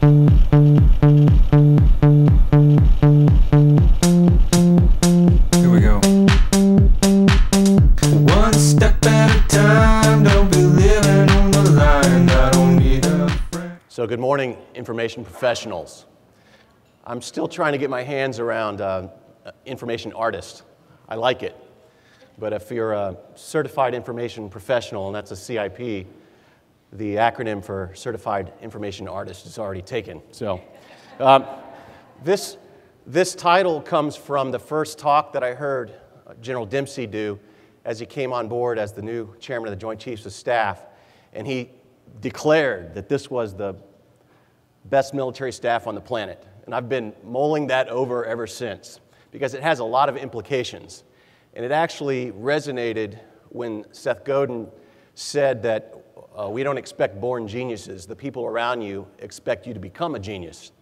Here we go. One step at a time, don't be living on the line. I don't need a friend. So good morning, information professionals. I'm still trying to get my hands around information artist. I like it. But if you're a certified information professional, and that's a CIP, the acronym for Certified Information Artist is already taken. So this title comes from the first talk that I heard General Dempsey do as he came on board as the new chairman of the Joint Chiefs of Staff. And he declared that this was the best military staff on the planet. And I've been mulling that over ever since because it has a lot of implications. And it actually resonated when Seth Godin said that we don't expect born geniuses. The people around you expect you to become a genius.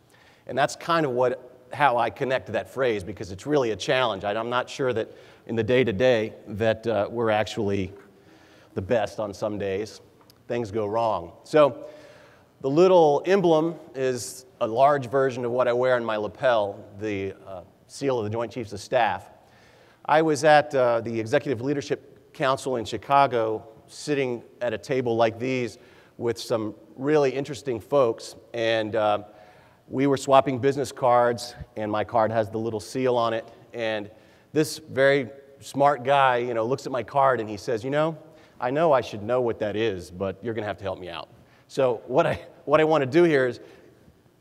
And that's kind of how I connect to that phrase, because it's really a challenge. I'm not sure that in the day-to-day that we're actually the best on some days. Things go wrong. So the little emblem is a large version of what I wear on my lapel, the seal of the Joint Chiefs of Staff. I was at the Executive Leadership Council in Chicago, sitting at a table like these with some really interesting folks, and we were swapping business cards, and my card has the little seal on it, and this very smart guy, looks at my card and he says, I know I should know what that is, but you're going to have to help me out. So what I want to do here is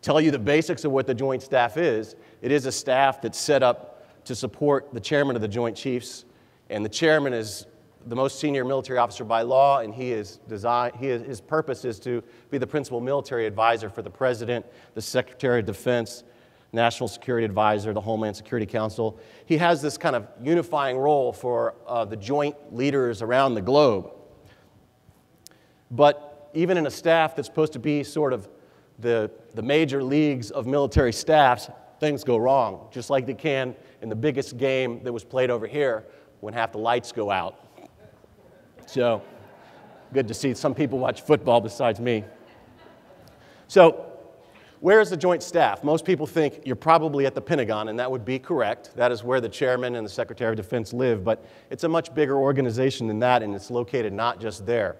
tell you the basics of what the Joint Staff is. It is a staff that's set up to support the chairman of the Joint Chiefs, and the chairman is the most senior military officer by law, and his purpose is to be the principal military advisor for the President, the Secretary of Defense, National Security Advisor, the Homeland Security Council. He has this kind of unifying role for the joint leaders around the globe. But even in a staff that's supposed to be sort of the major leagues of military staffs, things go wrong, just like they can in the biggest game that was played over here when half the lights go out. So, good to see some people watch football besides me. So, where is the Joint Staff? Most people think you're probably at the Pentagon, and that would be correct. That is where the chairman and the Secretary of Defense live, but it's a much bigger organization than that, and it's located not just there.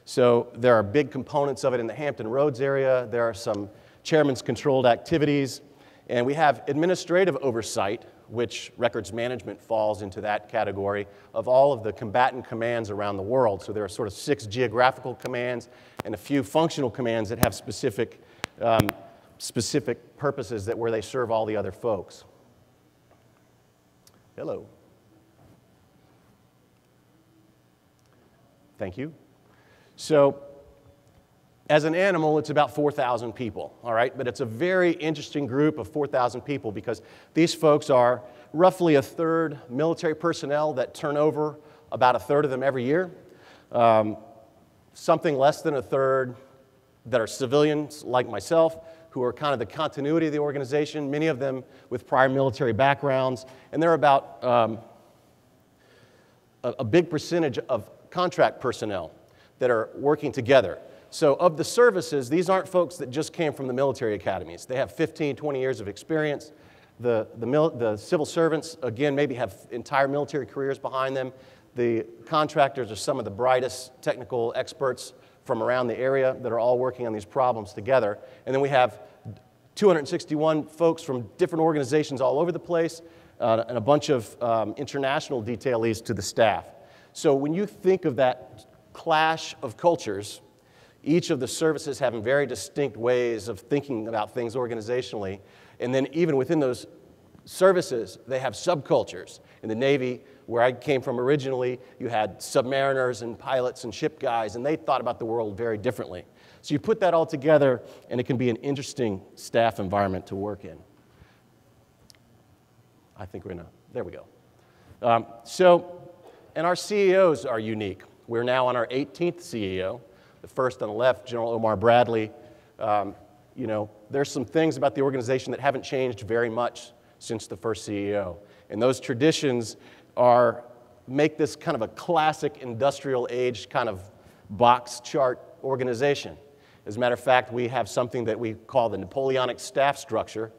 So, there are big components of it in the Hampton Roads area. There are some chairman's controlled activities, and we have administrative oversight, which records management falls into that category, of all of the combatant commands around the world. So there are sort of 6 geographical commands and a few functional commands that have specific purposes where they serve all the other folks. Hello. Thank you. So as an animal, it's about 4,000 people, all right? But it's a very interesting group of 4,000 people because these folks are roughly a third military personnel that turn over about a third of them every year. Something less than a third that are civilians like myself, who are kind of the continuity of the organization, many of them with prior military backgrounds. And there are about a big percentage of contract personnel that are working together. So of the services, these aren't folks that just came from the military academies. They have 15, 20 years of experience. The civil servants, again, maybe have entire military careers behind them. The contractors are some of the brightest technical experts from around the area that are all working on these problems together. And then we have 261 folks from different organizations all over the place, and a bunch of international detailees to the staff. So when you think of that clash of cultures, each of the services having very distinct ways of thinking about things organizationally. And then even within those services, they have subcultures. In the Navy, where I came from originally, you had submariners and pilots and ship guys, and they thought about the world very differently. So you put that all together, and it can be an interesting staff environment to work in. I think we're there we go. And our CEOs are unique. We're now on our 18th CEO. The first on the left, General Omar Bradley. There's some things about the organization that haven't changed very much since the first CEO. And those traditions make this kind of a classic industrial age kind of box chart organization. As a matter of fact, we have something that we call the Napoleonic staff structure,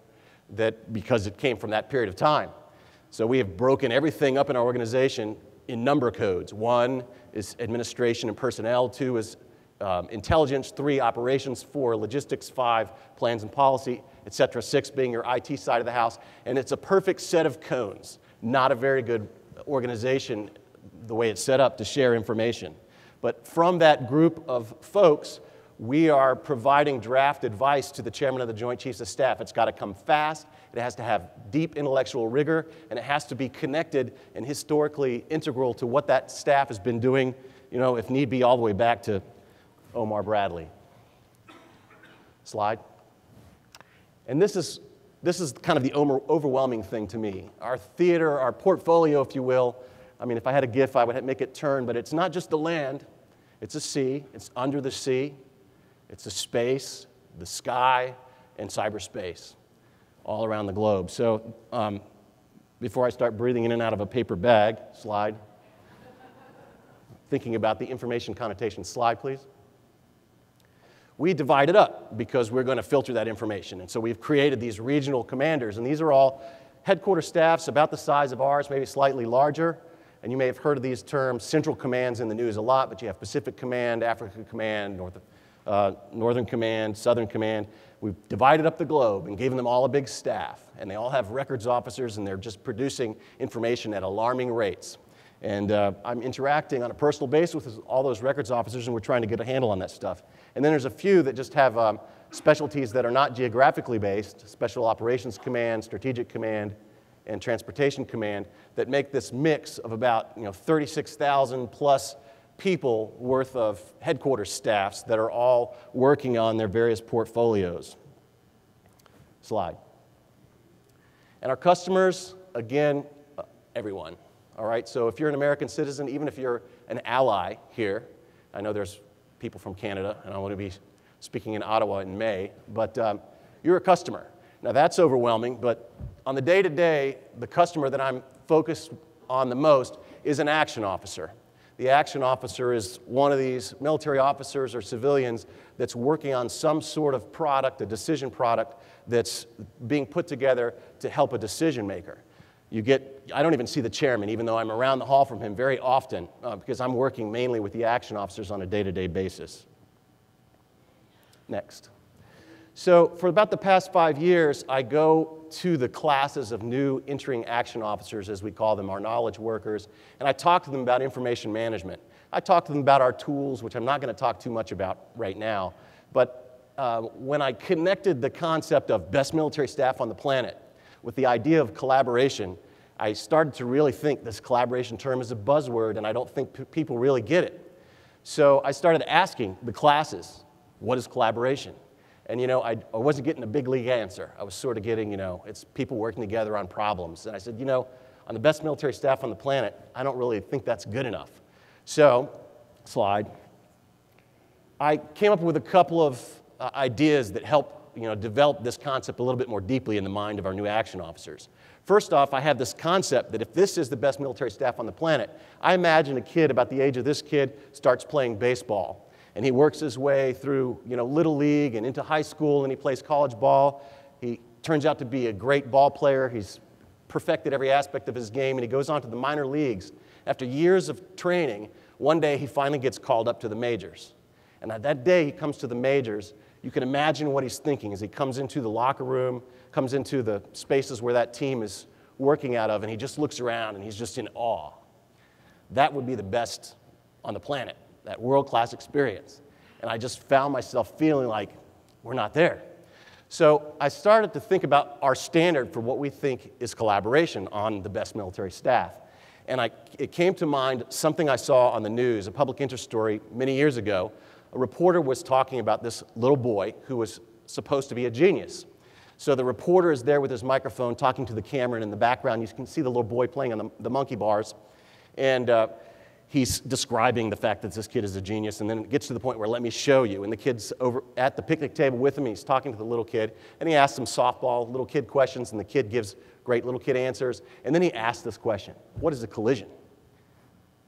because it came from that period of time. So we have broken everything up in our organization in number codes. 1 is administration and personnel, 2 is intelligence, 3 operations, 4 logistics, 5 plans and policy, etc. 6 being your IT side of the house. And it's a perfect set of cones. Not a very good organization the way it's set up to share information. But from that group of folks, we are providing draft advice to the chairman of the Joint Chiefs of Staff. It's got to come fast, it has to have deep intellectual rigor, and it has to be connected and historically integral to what that staff has been doing, if need be, all the way back to Omar Bradley. Slide. And this is kind of the overwhelming thing to me. Our theater, our portfolio, if you will, I mean, if I had a GIF, I would make it turn, but it's not just the land, it's a sea, it's under the sea, it's the space, the sky, and cyberspace all around the globe. So before I start breathing in and out of a paper bag, slide, thinking about the information connotation, slide please. We divide it up because we're going to filter that information. And so we've created these regional commanders, and these are all headquarters staffs about the size of ours, maybe slightly larger. And you may have heard of these terms, central commands in the news a lot, but you have Pacific Command, Africa Command, Northern Command, Southern Command. We've divided up the globe and given them all a big staff. And they all have records officers, and they're just producing information at alarming rates. And I'm interacting on a personal basis with all those records officers, and we're trying to get a handle on that stuff. And then there's a few that just have specialties that are not geographically based, Special Operations Command, Strategic Command, and Transportation Command, that make this mix of about 36,000 plus people worth of headquarters staffs that are all working on their various portfolios. Slide. And our customers, again, everyone. All right, so if you're an American citizen, even if you're an ally here, I know there's people from Canada, and I want to be speaking in Ottawa in May, but you're a customer. Now that's overwhelming, but on the day-to-day, the customer that I'm focused on the most is an action officer. The action officer is one of these military officers or civilians that's working on some sort of product, a decision product, that's being put together to help a decision maker. I don't even see the chairman, even though I'm around the hall from him very often, because I'm working mainly with the action officers on a day-to-day basis. Next. So for about the past 5 years, I go to the classes of new entering action officers, as we call them, our knowledge workers, and I talk to them about information management. I talk to them about our tools, which I'm not going to talk too much about right now, but when I connected the concept of best military staff on the planet with the idea of collaboration, I started to really think this collaboration term is a buzzword, and I don't think people really get it. So I started asking the classes, what is collaboration? And I wasn't getting a big league answer. I was sort of getting, it's people working together on problems. And I said, on the best military staff on the planet, I don't really think that's good enough. So, slide. I came up with a couple of ideas that help develop this concept a little bit more deeply in the mind of our new action officers. First off, I have this concept that if this is the best military staff on the planet, I imagine a kid about the age of this kid starts playing baseball. And he works his way through, Little League and into high school, and he plays college ball. He turns out to be a great ball player. He's perfected every aspect of his game, and he goes on to the minor leagues. After years of training, one day he finally gets called up to the majors. And that day he comes to the majors, you can imagine what he's thinking as he comes into the locker room, comes into the spaces where that team is working out of, and he just looks around and he's just in awe. That would be the best on the planet, that world-class experience. And I just found myself feeling like we're not there. So I started to think about our standard for what we think is collaboration on the best military staff. And it came to mind something I saw on the news, a public interest story many years ago. A reporter was talking about this little boy who was supposed to be a genius. So the reporter is there with his microphone talking to the camera, and in the background you can see the little boy playing on the monkey bars. And he's describing the fact that this kid is a genius, and then it gets to the point where, let me show you. And the kid's over at the picnic table with him, and he's talking to the little kid, and he asks some softball little kid questions, and the kid gives great little kid answers. And then he asks this question: what is a collision?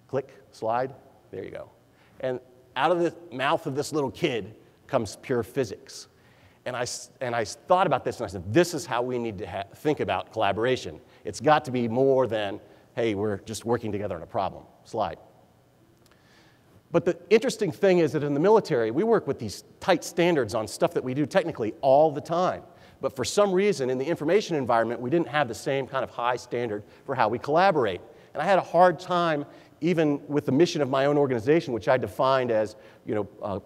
Click, slide, there you go. And out of the mouth of this little kid comes pure physics. And I thought about this and I said, this is how we need to think about collaboration. It's got to be more than, hey, we're just working together on a problem. Slide. But the interesting thing is that in the military, we work with these tight standards on stuff that we do technically all the time. But for some reason, in the information environment, we didn't have the same kind of high standard for how we collaborate. And I had a hard time, even with the mission of my own organization, which I defined as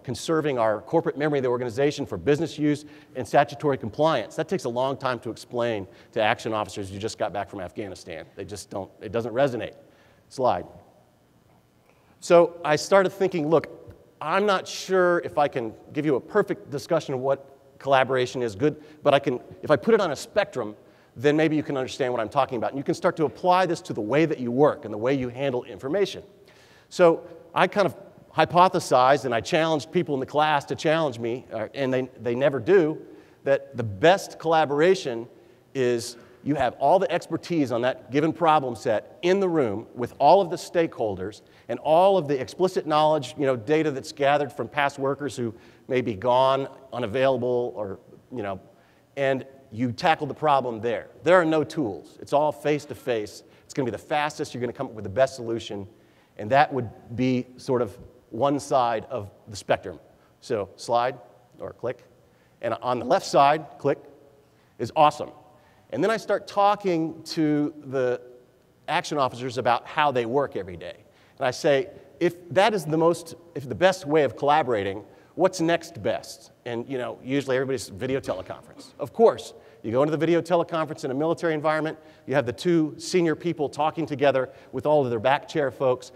conserving our corporate memory of the organization for business use and statutory compliance. That takes a long time to explain to action officers who just got back from Afghanistan. They just don't, it doesn't resonate. Slide. So I started thinking, look, I'm not sure if I can give you a perfect discussion of what collaboration is good, but if I put it on a spectrum, then maybe you can understand what I'm talking about. And you can start to apply this to the way that you work and the way you handle information. So I kind of hypothesized, and I challenged people in the class to challenge me, and they never do, that the best collaboration is you have all the expertise on that given problem set in the room with all of the stakeholders and all of the explicit knowledge, data that's gathered from past workers who may be gone, unavailable, or, and you tackle the problem there. There are no tools. It's all face-to-face. It's going to be the fastest. You're going to come up with the best solution, and that would be sort of one side of the spectrum. So slide or click. And on the left side, click, is awesome. And then I start talking to the action officers about how they work every day. And I say, if that is the best way of collaborating, what's next best? And usually everybody's video teleconference. Of course, you go into the video teleconference in a military environment, you have the two senior people talking together with all of their back chair folks,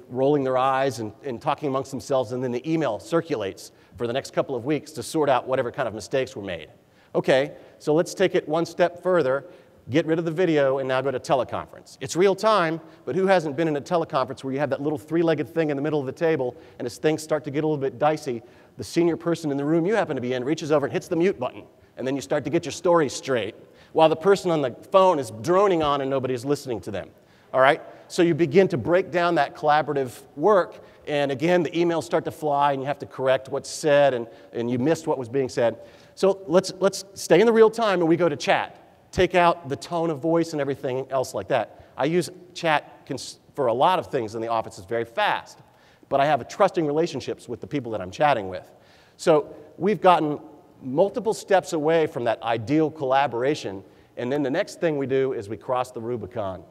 rolling their eyes and talking amongst themselves, and then the email circulates for the next couple of weeks to sort out whatever kind of mistakes were made. Okay, so let's take it one step further, get rid of the video, and now go to teleconference. It's real time, but who hasn't been in a teleconference where you have that little three-legged thing in the middle of the table, and as things start to get a little bit dicey, the senior person in the room you happen to be in reaches over and hits the mute button, and then you start to get your story straight, while the person on the phone is droning on and nobody's listening to them. All right? So you begin to break down that collaborative work, and again, the emails start to fly, and you have to correct what's said, and you missed what was being said. So let's stay in the real time, and we go to chat. Take out the tone of voice and everything else like that. I use chat for a lot of things in the office. It's very fast, but I have trusting relationships with the people that I'm chatting with. So we've gotten multiple steps away from that ideal collaboration, and then the next thing we do is we cross the Rubicon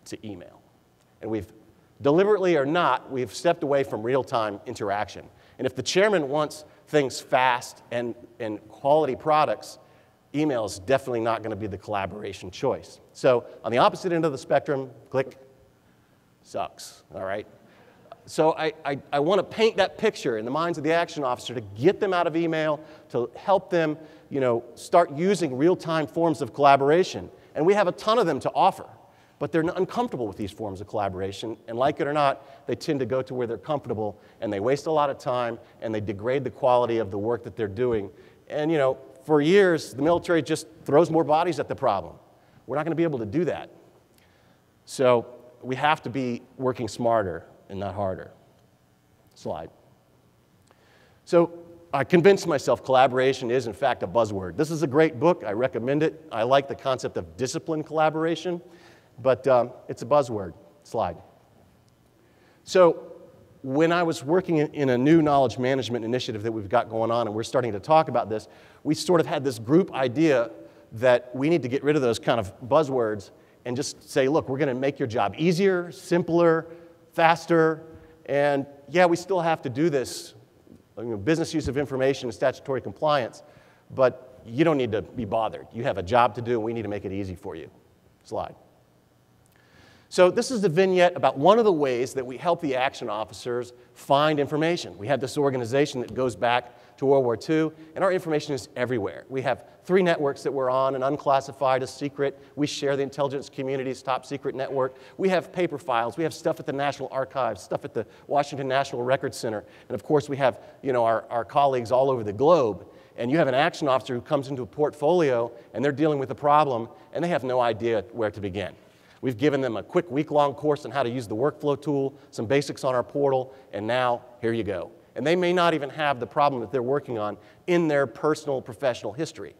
to email. And we've, deliberately or not, we've stepped away from real-time interaction. And if the chairman wants things fast and quality products, email is definitely not going to be the collaboration choice. So on the opposite end of the spectrum, click, sucks, all right? So I want to paint that picture in the minds of the action officer to get them out of email, to help them, start using real-time forms of collaboration. And we have a ton of them to offer, but they're uncomfortable with these forms of collaboration, and like it or not, they tend to go to where they're comfortable, and they waste a lot of time, and they degrade the quality of the work that they're doing. And for years, the military just throws more bodies at the problem. We're not going to be able to do that. So we have to be working smarter and not harder. Slide. So I convinced myself collaboration is, in fact, a buzzword. This is a great book. I recommend it. I like the concept of disciplined collaboration, but it's a buzzword. Slide. So when I was working in a new knowledge management initiative that we've got going on, and we're starting to talk about this, we sort of had this group idea that we need to get rid of those kind of buzzwords and just say, look, we're going to make your job easier, simpler, faster, and yeah, we still have to do this, business use of information and statutory compliance, but you don't need to be bothered. You have a job to do, and we need to make it easy for you. Slide. So this is the vignette about one of the ways that we help the action officers find information. We have this organization that goes back to World War II, and our information is everywhere. We have 3 networks that we're on, an unclassified, a secret. We share the intelligence community's top secret network. We have paper files. We have stuff at the National Archives, stuff at the Washington National Records Center. And of course, we have our colleagues all over the globe. And you have an action officer who comes into a portfolio, and they're dealing with a problem, and they have no idea where to begin. We've given them a quick week-long course on how to use the workflow tool, some basics on our portal, and now, here you go. And they may not even have the problem that they're working on in their personal professional history.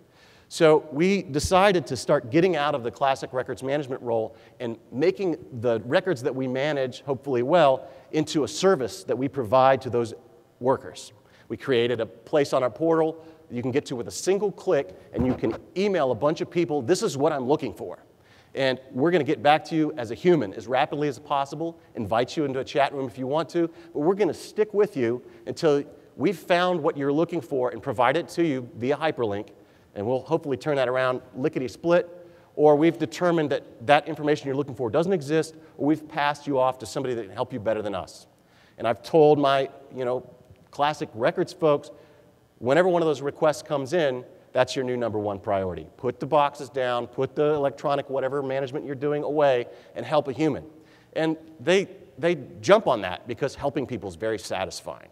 So we decided to start getting out of the classic records management role and making the records that we manage, hopefully well, into a service that we provide to those workers. We created a place on our portal you can get to with a single click, and you can email a bunch of people, this is what I'm looking for. And we're going to get back to you as a human as rapidly as possible, invite you into a chat room if you want to, but we're going to stick with you until we've found what you're looking for and provide it to you via hyperlink, and we'll hopefully turn that around lickety-split, or we've determined that that information you're looking for doesn't exist, or we've passed you off to somebody that can help you better than us. And I've told my, classic records folks, whenever one of those requests comes in, that's your new #1 priority. Put the boxes down, put the electronic whatever management you're doing away, and help a human. And they jump on that because helping people is very satisfying.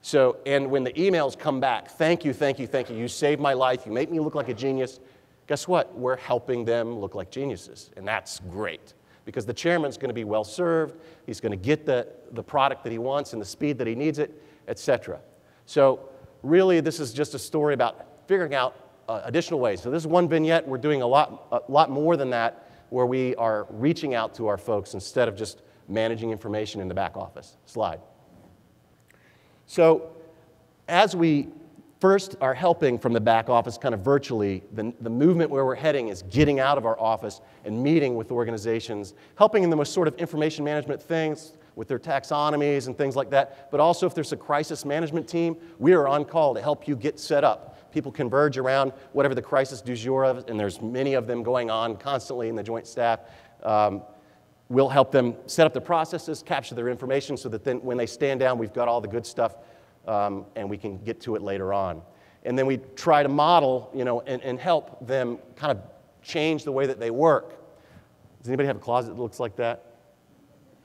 So, and when the emails come back, thank you, thank you, thank you, you saved my life, you make me look like a genius, guess what? We're helping them look like geniuses, and that's great. Because the chairman's going to be well served, he's going to get the product that he wants and the speed that he needs it, etc. So really, this is just a story about figuring out additional ways. So this is one vignette. We're doing a lot more than that, where we are reaching out to our folks instead of just managing information in the back office. Slide. So as we first are helping from the back office kind of virtually, the movement where we're heading is getting out of our office and meeting with organizations, helping them with sort of information management things, with their taxonomies and things like that. But also if there's a crisis management team, we are on call to help you get set up. People converge around whatever the crisis du jour is, and there's many of them going on constantly in the joint staff. We'll help them set up their processes, capture their information so that then when they stand down, we've got all the good stuff and we can get to it later on. And then we try to model, and help them kind of change the way that they work. Does anybody have a closet that looks like that?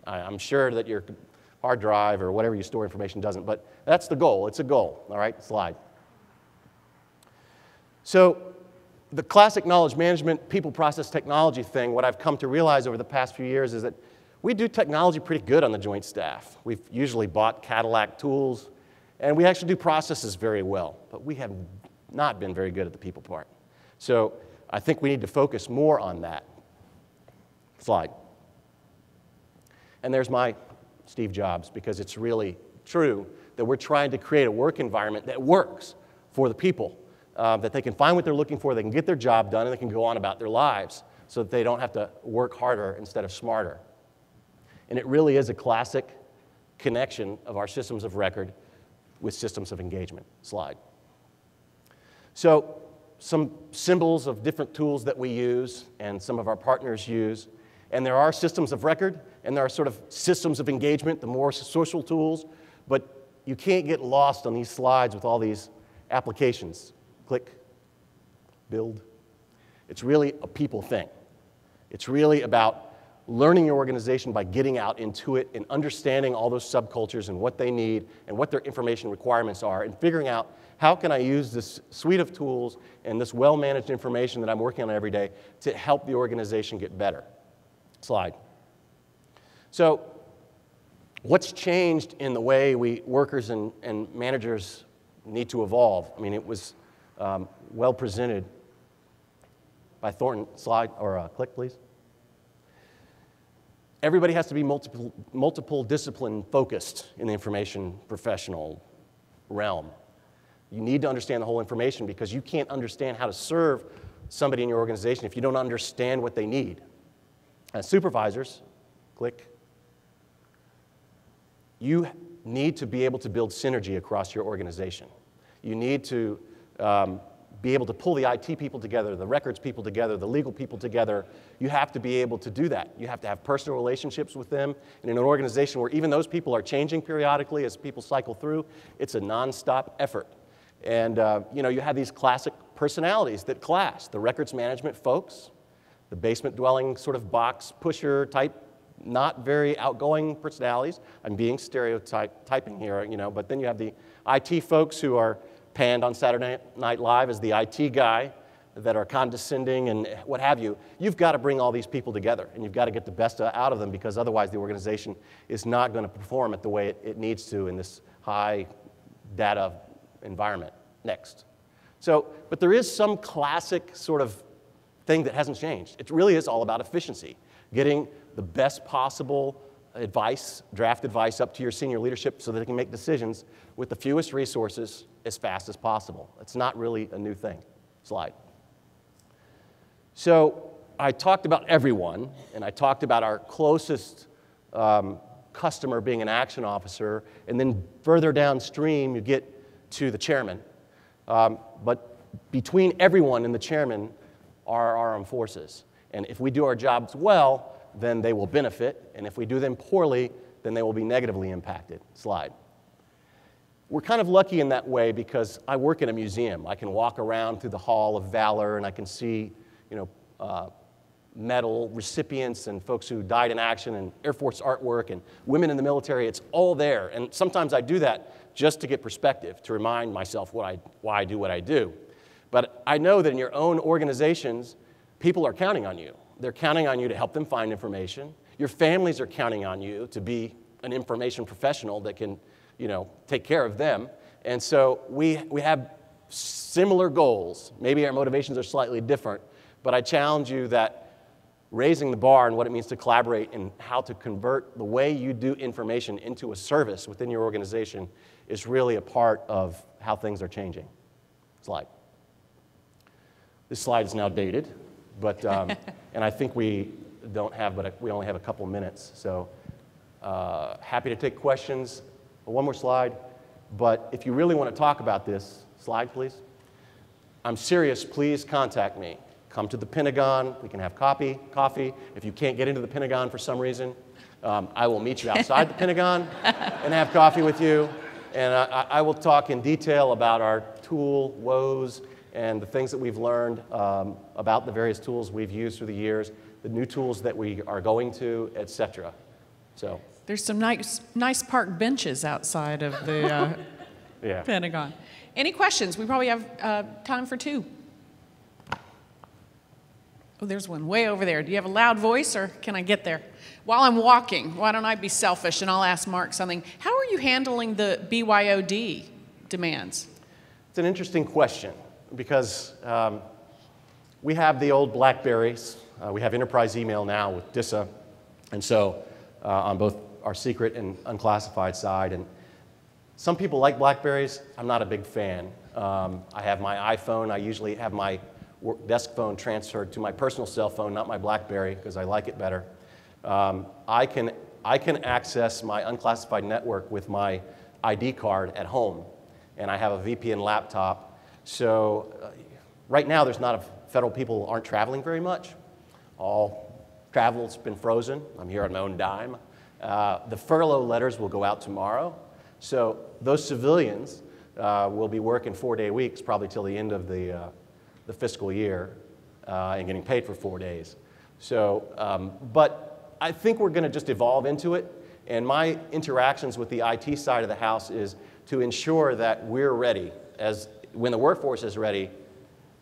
I'm sure that your hard drive or whatever you store information doesn't, but that's the goal. It's a goal. All right, slide. So the classic knowledge management, people process technology thing, what I've come to realize over the past few years is that we do technology pretty good on the joint staff. We've usually bought Cadillac tools, and we actually do processes very well, but we have not been very good at the people part. So I think we need to focus more on that. Slide. And there's my Steve Jobs, because it's really true that we're trying to create a work environment that works for the people, that they can find what they're looking for, they can get their job done, and they can go on about their lives so that they don't have to work harder instead of smarter. And it really is a classic connection of our systems of record with systems of engagement. Slide. So some symbols of different tools that we use and some of our partners use. And there are systems of record, and there are sort of systems of engagement, the more social tools, but you can't get lost on these slides with all these applications. Click, build. It's really a people thing. It's really about learning your organization by getting out into it and understanding all those subcultures and what they need and what their information requirements are, and figuring out how can I use this suite of tools and this well-managed information that I'm working on every day to help the organization get better. Slide. So what's changed in the way workers and managers need to evolve? I mean, it was well presented by Thornton. Slide, or click, please. Everybody has to be multiple discipline focused in the information professional realm. You need to understand the whole information, because you can't understand how to serve somebody in your organization if you don't understand what they need. As supervisors, click, you need to be able to build synergy across your organization. You need to be able to pull the IT people together, the records people together, the legal people together. You have to be able to do that. You have to have personal relationships with them. And in an organization where even those people are changing periodically as people cycle through, it's a nonstop effort. And you have these classic personalities that clash. The records management folks, the basement dwelling sort of box pusher type, not very outgoing personalities. I'm being stereotyping here, but then you have the IT folks who are panned on Saturday Night Live as the IT guy, that are condescending and what have you. You've got to bring all these people together, and you've got to get the best out of them, because otherwise the organization is not going to perform at the way it needs to in this high data environment. Next. So, but there is some classic sort of thing that hasn't changed. It really is all about efficiency, getting the best possible advice, draft advice up to your senior leadership so that they can make decisions with the fewest resources as fast as possible. It's not really a new thing. Slide. So I talked about everyone, and I talked about our closest customer being an action officer, and then further downstream you get to the chairman. But between everyone and the chairman are our armed forces. And if we do our jobs well, then they will benefit, and if we do them poorly, then they will be negatively impacted. Slide. We're kind of lucky in that way because I work in a museum. I can walk around through the Hall of Valor and I can see, medal recipients and folks who died in action and Air Force artwork and women in the military. It's all there. And sometimes I do that just to get perspective, to remind myself why I do what I do. But I know that in your own organizations, people are counting on you. They're counting on you to help them find information. Your families are counting on you to be an information professional that can, take care of them. And so we have similar goals. Maybe our motivations are slightly different, but I challenge you that raising the bar and what it means to collaborate and how to convert the way you do information into a service within your organization is really a part of how things are changing. Slide. This slide is now dated, but and I think we only have a couple minutes. So happy to take questions. One more slide. But if you really want to talk about this, slide please. I'm serious, please contact me. Come to the Pentagon, we can have coffee. If you can't get into the Pentagon for some reason, I will meet you outside the Pentagon and have coffee with you. And I will talk in detail about our tool woes and the things that we've learned about the various tools we've used through the years, the new tools that we are going to, et cetera. So. There's some nice park benches outside of the yeah. Pentagon. Any questions? We probably have time for two. Oh, there's one way over there. Do you have a loud voice, or can I get there? While I'm walking, why don't I be selfish and I'll ask Mark something. How are you handling the BYOD demands? It's an interesting question because we have the old BlackBerries. We have enterprise email now with DISA, and so on both our secret and unclassified side. And some people like BlackBerries. I'm not a big fan. I have my iPhone. I usually have my desk phone transferred to my personal cell phone, not my BlackBerry, because I like it better. I can access my unclassified network with my ID card at home, and I have a VPN laptop. So right now, there's not federal people aren't traveling very much. All travel's been frozen. I'm here on my own dime. The furlough letters will go out tomorrow. So those civilians will be working 4-day weeks probably till the end of the fiscal year and getting paid for 4 days. So, but I think we're going to just evolve into it. And my interactions with the IT side of the house is to ensure that we're ready. When the workforce is ready,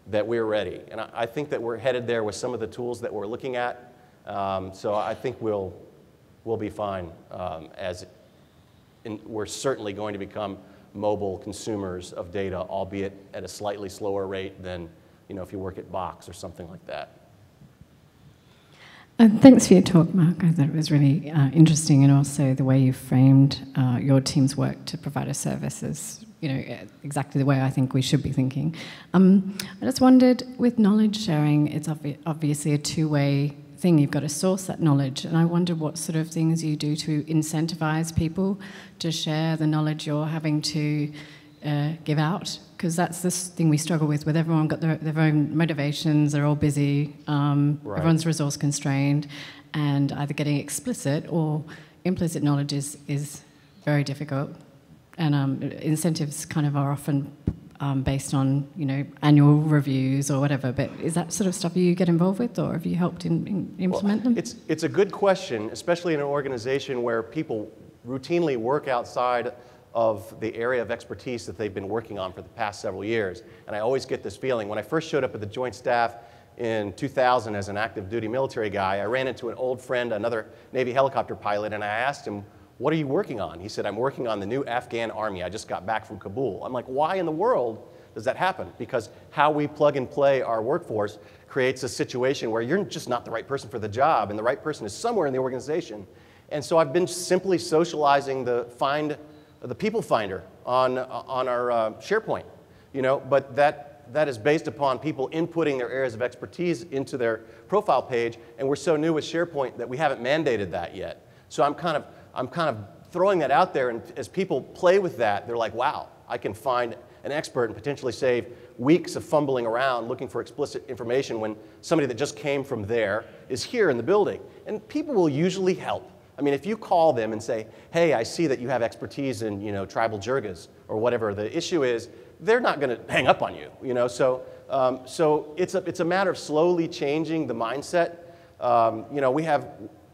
that we're ready. And I think that we're headed there with some of the tools that we're looking at. So I think we'll be fine we're certainly going to become mobile consumers of data, albeit at a slightly slower rate than if you work at Box or something like that. Thanks for your talk, Mark. I thought it was really interesting, and also the way you framed your team's work to provide a service is, exactly the way I think we should be thinking. I just wondered, with knowledge sharing, it's obviously a two-way thing. You've got to source that knowledge, and I wonder what sort of things you do to incentivize people to share the knowledge you're having to give out, because that's this thing we struggle with everyone got their own motivations, they're all busy, right. Everyone's resource constrained, and either getting explicit or implicit knowledge is very difficult. And incentives kind of are often based on annual reviews or whatever, but is that sort of stuff you get involved with, or have you helped implement them? It's a good question, especially in an organization where people routinely work outside of the area of expertise that they've been working on for the past several years. And I always get this feeling. When I first showed up at the Joint Staff in 2000 as an active duty military guy, I ran into an old friend, another Navy helicopter pilot, and I asked him what are you working on? He said, I'm working on the new Afghan army. I just got back from Kabul. I'm like, why in the world does that happen? Because how we plug and play our workforce creates a situation where you're just not the right person for the job, and the right person is somewhere in the organization. And so I've been simply socializing the people finder on our SharePoint, you know, but that is based upon people inputting their areas of expertise into their profile page, and we're so new with SharePoint that we haven't mandated that yet. So I'm kind of throwing that out there, and as people play with that, they're like, wow, I can find an expert and potentially save weeks of fumbling around looking for explicit information when somebody that just came from there is here in the building. And people will usually help. I mean, if you call them and say, hey, I see that you have expertise in, you know, tribal jirgas or whatever the issue is, they're not going to hang up on you, you know. So it's a matter of slowly changing the mindset. You know, we have,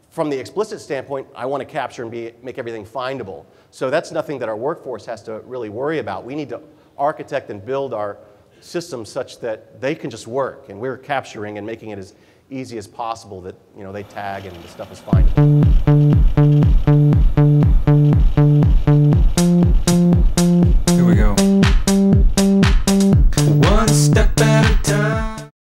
from the explicit standpoint, I want to capture and make everything findable. So that's nothing that our workforce has to really worry about. We need to architect and build our systems such that they can just work, and we're capturing and making it as easy as possible that, you know, they tag and the stuff is findable.